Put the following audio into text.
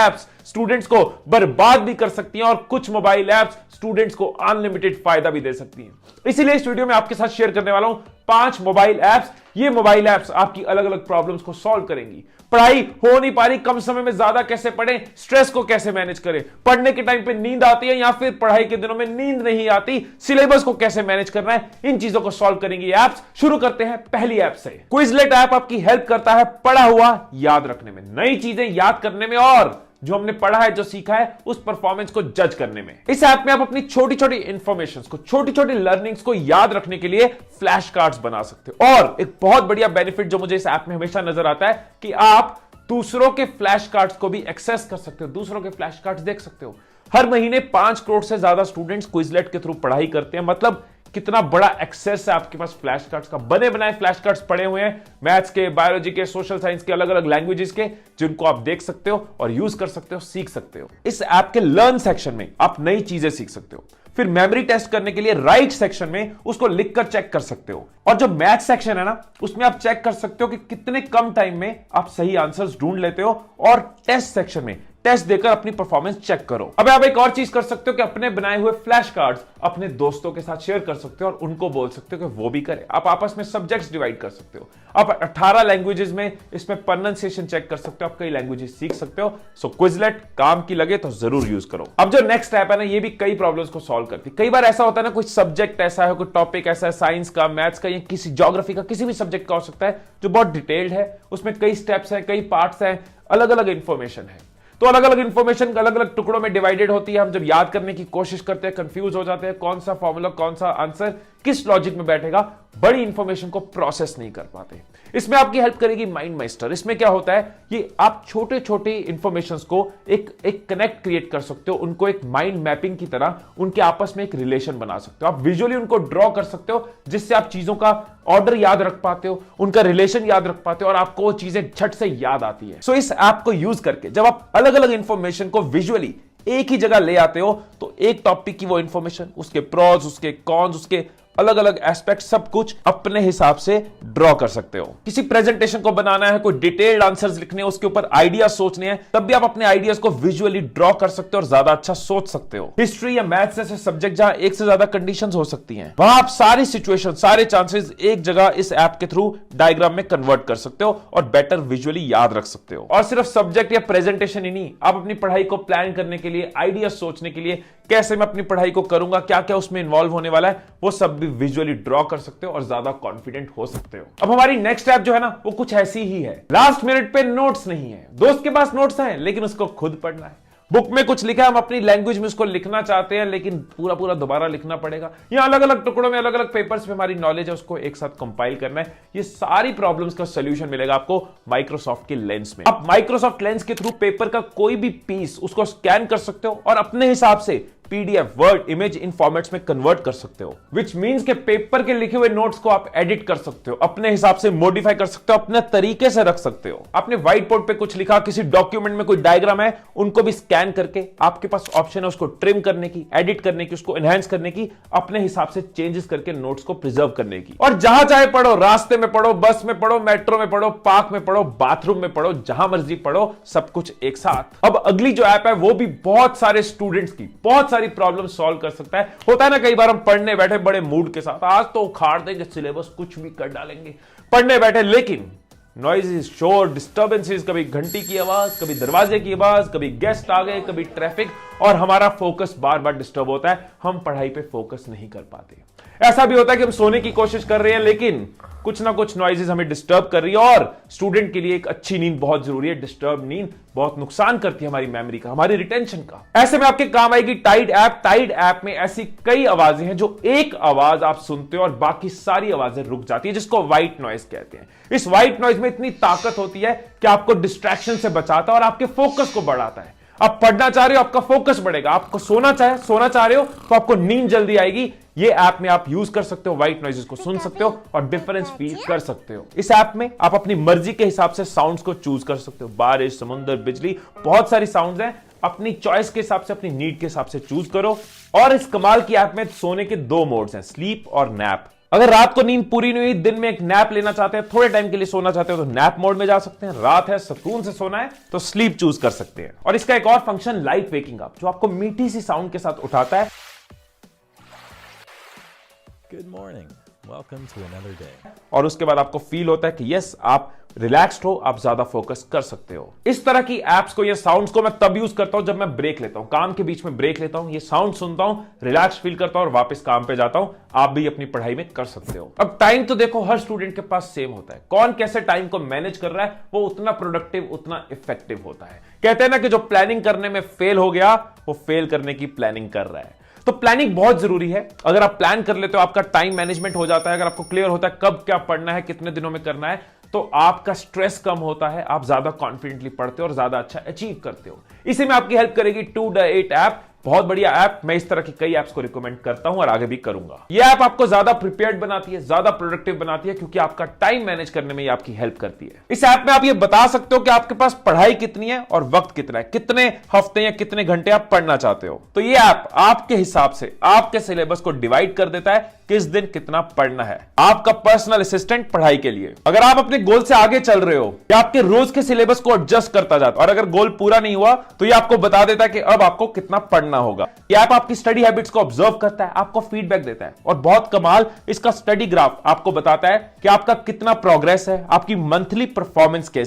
Apps students को बर्बाद भी कर सकती हैं और कुछ मोबाइल एप्स स्टूडेंट्स को अनलिमिटेड फायदा भी दे सकती हैं। इसीलिए इस वीडियो में आपके साथ शेयर करने वाला हूं 5 मोबाइल एप्स। ये मोबाइल एप्स आपकी अलग अलग प्रॉब्लम्स को सॉल्व करेंगी। पढ़ाई हो नहीं पा रही, कम समय में ज्यादा कैसे पढ़ें, स्ट्रेस को कैसे मैनेज करें, पढ़ने के टाइम पे नींद आती है या फिर पढ़ाई के दिनों में नींद नहीं आती, सिलेबस को कैसे मैनेज करना है, इन चीजों को सॉल्व करेंगी एप्स। शुरू करते हैं पहली ऐप से। क्विजलेट ऐप आपकी हेल्प करता है पढ़ा हुआ याद रखने में, नई चीजें याद करने में और जो हमने पढ़ा है, जो सीखा है, उस परफॉर्मेंस को जज करने में। इस ऐप में आप अपनी छोटी छोटी इंफॉर्मेशन को, छोटी छोटी लर्निंग्स को याद रखने के लिए फ्लैश कार्ड्स बना सकते हो। और एक बहुत बढ़िया बेनिफिट जो मुझे इस ऐप में हमेशा नजर आता है कि आप दूसरों के फ्लैश कार्ड्स को भी एक्सेस कर सकते हो, दूसरों के फ्लैश कार्ड्स देख सकते हो। हर महीने 5 करोड़ से ज्यादा स्टूडेंट्स क्विजलेट के थ्रू पढ़ाई करते हैं। मतलब कितना बड़ा एक्सेस है आपके पास फ्लैश कार्ड्स का। बने बनाए फ्लैश कार्ड्स पड़े हुए हैं, मैथ्स के, बायोलॉजी के, सोशल साइंस के, अलग अलग लैंग्वेजेस के, जिनको आप देख सकते हो और यूज कर सकते हो, सीख सकते हो। इस ऐप के लर्न सेक्शन में आप नई चीजें सीख सकते हो। फिर मेमोरी टेस्ट करने के लिए राइट सेक्शन में उसको लिखकर चेक कर सकते हो। और जो मैथ सेक्शन है ना, उसमें आप चेक कर सकते हो कि कितने कम टाइम में आप सही आंसर्स ढूंढ लेते हो। और टेस्ट सेक्शन में टेस्ट देकर अपनी परफॉर्मेंस चेक करो। अब आप एक और चीज कर सकते हो कि अपने बनाए हुए फ्लैश कार्ड्स अपने दोस्तों के साथ शेयर कर सकते हो और उनको बोल सकते हो कि वो भी करें। आप आपस में सब्जेक्ट्स डिवाइड कर सकते हो। आप 18 लैंग्वेजेस में इसमें प्रोनाउंसिएशन चेक कर सकते हो, आप कई लैंग्वेजेस सीख सकते हो। सो क्विजलेट काम की लगे तो जरूर यूज करो। अब जो नेक्स्ट ऐप है ना, ये भी कई प्रॉब्लम्स को सॉल्व करती है। कई बार ऐसा होता है ना, कोई सब्जेक्ट ऐसा है, कोई टॉपिक ऐसा है, साइंस का, मैथ्स का, या किसी ज्योग्राफी का, किसी भी सब्जेक्ट का हो सकता है, जो बहुत डिटेल्ड है, उसमें कई स्टेप्स है, कई पार्ट्स हैं, अलग अलग इंफॉर्मेशन है। तो अलग अलग इंफॉर्मेशन अलग अलग टुकड़ों में डिवाइडेड होती है। हम जब याद करने की कोशिश करते हैं, कंफ्यूज हो जाते हैं, कौन सा फॉर्मूला, कौन सा आंसर किस लॉजिक में बैठेगा, बड़ी इंफॉर्मेशन को प्रोसेस नहीं कर पाते। इसमें आपकी हेल्प करेगी माइंड मास्टर। इसमें क्या होता है, ये आप छोटे छोटे इंफॉर्मेशंस को एक कनेक्ट क्रिएट कर सकते हो, उनको एक माइंड मैपिंग की तरह उनके आपस में एक रिलेशन बना सकते हो। आप विजुअली उनको ड्रॉ कर सकते हो, जिससे आप चीजों का ऑर्डर याद रख पाते हो, उनका रिलेशन याद रख पाते हो और आपको वो चीजें झट से याद आती है। सो इस ऐप को यूज करके जब आप अलग अलग इंफॉर्मेशन को विजुअली एक ही जगह ले आते हो, तो एक टॉपिक की वो इंफॉर्मेशन, उसके प्रोज, उसके कॉन्स, उसके अलग अलग एस्पेक्ट, सब कुछ अपने हिसाब से ड्रॉ कर सकते हो। किसी प्रेजेंटेशन को बनाना है, कोई डिटेल्ड आंसर्स लिखने हैं, उसके ऊपर आइडियाज सोचने हैं, तब भी आप अपने आइडियाज को विजुअली ड्रॉ कर सकते हो और ज्यादा अच्छा सोच सकते हो। हिस्ट्री या मैथ्स जैसे सब्जेक्ट जहां एक से ज्यादा कंडीशंस हो सकती हैं, वहां आप सारी सिचुएशन, सारे चांसेस एक जगह इस ऐप के थ्रू डायग्राम में कन्वर्ट कर सकते हो और बेटर विजुअली याद रख सकते हो। और सिर्फ सब्जेक्ट या प्रेजेंटेशन ही नहीं, आप अपनी पढ़ाई को प्लान करने के लिए, आइडियाज सोचने के लिए, कैसे मैं अपनी पढ़ाई को करूंगा, क्या क्या उसमें इन्वॉल्व होने वाला है, वो सब भी विजुअली ड्रॉ कर सकते हो और ज्यादा कॉन्फिडेंट हो सकते हो। अब हमारी नेक्स्ट ऐप जो है ना, वो कुछ ऐसी ही है। लास्ट मिनट पे नोट्स नहीं है, दोस्त के पास नोट्स हैं लेकिन उसको खुद पढ़ना है। बुक में कुछ लिखा है, हम अपनी लैंग्वेज में उसको लिखना चाहते हैं, लेकिन पूरा पूरा दोबारा लिखना पड़ेगा, या अलग अलग टुकड़ों में, अलग अलग पेपर्स में हमारी नॉलेज है, उसको एक साथ कंपाइल करना है। ये सारी प्रॉब्लम्स का सॉल्यूशन मिलेगा आपको माइक्रोसॉफ्ट के लेंस में। आप माइक्रोसॉफ्ट लेंस के थ्रू पेपर का कोई भी पीस उसको स्कैन कर सकते हो और अपने हिसाब से PDF, word, image in formats में कन्वर्ट कर सकते हो। विच मींस के पेपर के लिखे हुए नोट्स को आप एडिट कर सकते हो, अपने हिसाब से मॉडिफाई कर सकते हो, अपने तरीके से रख सकते हो। आपने व्हाइट बोर्ड पे कुछ लिखा, किसी डॉक्यूमेंट में कोई डायग्राम है, उनको भी स्कैन करके आपके पास ऑप्शन है उसको ट्रिम करने की, एडिट करने की, उसको एनहांस करने की, अपने हिसाब से चेंजेस करके नोट्स को प्रिजर्व करने की। और जहां चाहे पढ़ो, रास्ते में पढ़ो, बस में पढ़ो, मेट्रो में पढ़ो, पार्क में पढ़ो, बाथरूम में पढ़ो, जहां मर्जी पढ़ो, सब कुछ एक साथ। अब अगली जो ऐप है वो भी बहुत सारे स्टूडेंट्स की बहुत सारी प्रॉब्लम सॉल्व कर सकता है। होता है ना, कई बार हम पढ़ने बैठे बड़े मूड के साथ, आज तो उखाड़ देंगे सिलेबस, कुछ भी कर डालेंगे, पढ़ने बैठे, लेकिन नॉइज़, शोर, डिस्टर्बेंसेस, कभी घंटी की आवाज, कभी दरवाजे की आवाज, कभी गेस्ट आ गए, कभी ट्रैफिक, और हमारा फोकस बार बार डिस्टर्ब होता है, हम पढ़ाई पे फोकस नहीं कर पाते। ऐसा भी होता है कि हम सोने की कोशिश कर रहे हैं, लेकिन कुछ ना कुछ नॉइजेस हमें डिस्टर्ब कर रही है। और स्टूडेंट के लिए एक अच्छी नींद बहुत जरूरी है। डिस्टर्ब नींद बहुत नुकसान करती है हमारी मेमोरी का, हमारी रिटेंशन का। ऐसे में आपके काम आएगी टाइड ऐप। टाइड ऐप में ऐसी कई आवाजें हैं जो एक आवाज आप सुनते हो और बाकी सारी आवाजें रुक जाती है, जिसको व्हाइट नॉइज कहते हैं। इस व्हाइट नॉइज में इतनी ताकत होती है कि आपको डिस्ट्रैक्शन से बचाता है और आपके फोकस को बढ़ाता है। आप पढ़ना चाह रहे हो, आपका फोकस बढ़ेगा। आपको सोना चाह रहे हो तो आपको नींद जल्दी आएगी। ये ऐप में आप यूज कर सकते हो, व्हाइट नॉइजेस को सुन सकते हो और डिफरेंस फील कर सकते हो। इस ऐप में आप अपनी मर्जी के हिसाब से साउंड्स को चूज कर सकते हो। बारिश, समुद्र, बिजली, बहुत सारी साउंड्स हैं। अपनी चॉइस के हिसाब से, अपनी नीड के हिसाब से चूज करो। और इस कमाल की ऐप में सोने के 2 मोड्स हैं, स्लीप और नैप। अगर रात को नींद पूरी नहीं हुई, दिन में एक नैप लेना चाहते हैं, थोड़े टाइम के लिए सोना चाहते हो तो नैप मोड में जा सकते हैं। रात है, सुकून से सोना है तो स्लीप चूज कर सकते हैं। और इसका एक और फंक्शन लाइट वेकिंग अप, जो आपको मीठी सी साउंड के साथ उठाता है। Good morning. Welcome to another day. और उसके बाद आपको फील होता है कि यस, आप रिलैक्स्ड हो, आप ज्यादा फोकस कर सकते हो। इस तरह की एप्स को या साउंड्स को मैं तब यूज करता हूं जब मैं ब्रेक लेता हूं, काम के बीच में ब्रेक लेता हूं, ये साउंड सुनता हूं, रिलैक्स फील करता हूं और वापस काम पे जाता हूं। आप भी अपनी पढ़ाई में कर सकते हो। अब टाइम तो देखो हर स्टूडेंट के पास सेम होता है। कौन कैसे टाइम को मैनेज कर रहा है वो उतना प्रोडक्टिव, उतना इफेक्टिव होता है। कहते हैं ना कि जो प्लानिंग करने में फेल हो गया वो फेल करने की प्लानिंग कर रहा है। तो प्लानिंग बहुत जरूरी है। अगर आप प्लान कर लेते हो, आपका टाइम मैनेजमेंट हो जाता है, अगर आपको क्लियर होता है कब क्या पढ़ना है, कितने दिनों में करना है, तो आपका स्ट्रेस कम होता है, आप ज्यादा कॉन्फिडेंटली पढ़ते हो और ज्यादा अच्छा अचीव करते हो। इसी में आपकी हेल्प करेगी 2the8 ऐप। बहुत बढ़िया ऐप, मैं इस तरह की कई ऐप्स को रिकमेंड करता हूं और आगे भी करूंगा। यह ऐप आपको ज्यादा प्रिपेयर्ड बनाती है, ज्यादा प्रोडक्टिव बनाती है, क्योंकि आपका टाइम मैनेज करने में ये आपकी हेल्प करती है। इस ऐप में आप ये बता सकते हो कि आपके पास पढ़ाई कितनी है और वक्त कितना है, कितने हफ्ते या कितने घंटे आप पढ़ना चाहते हो। तो ये ऐप आपके हिसाब से आपके सिलेबस को डिवाइड कर देता है, किस दिन कितना पढ़ना है। आपका पर्सनल असिस्टेंट पढ़ाई के लिए। अगर आप अपने गोल से आगे चल रहे हो, या आपके रोज के सिलेबस को एडजस्ट करता जाता है, और अगर गोल पूरा नहीं हुआ तो ये आपको बता देता है कि अब आपको कितना पढ़ना होगा। ये ऐप आपकी स्टडी हैबिट्स को ऑब्जर्व करता है, आपको फीडबैक देता है, और बहुत कमाल, इसका स्टडी ग्राफ आपको बताता है कि आपका कितना प्रोग्रेस है, आपकी मंथली परफॉर्मेंस कैसी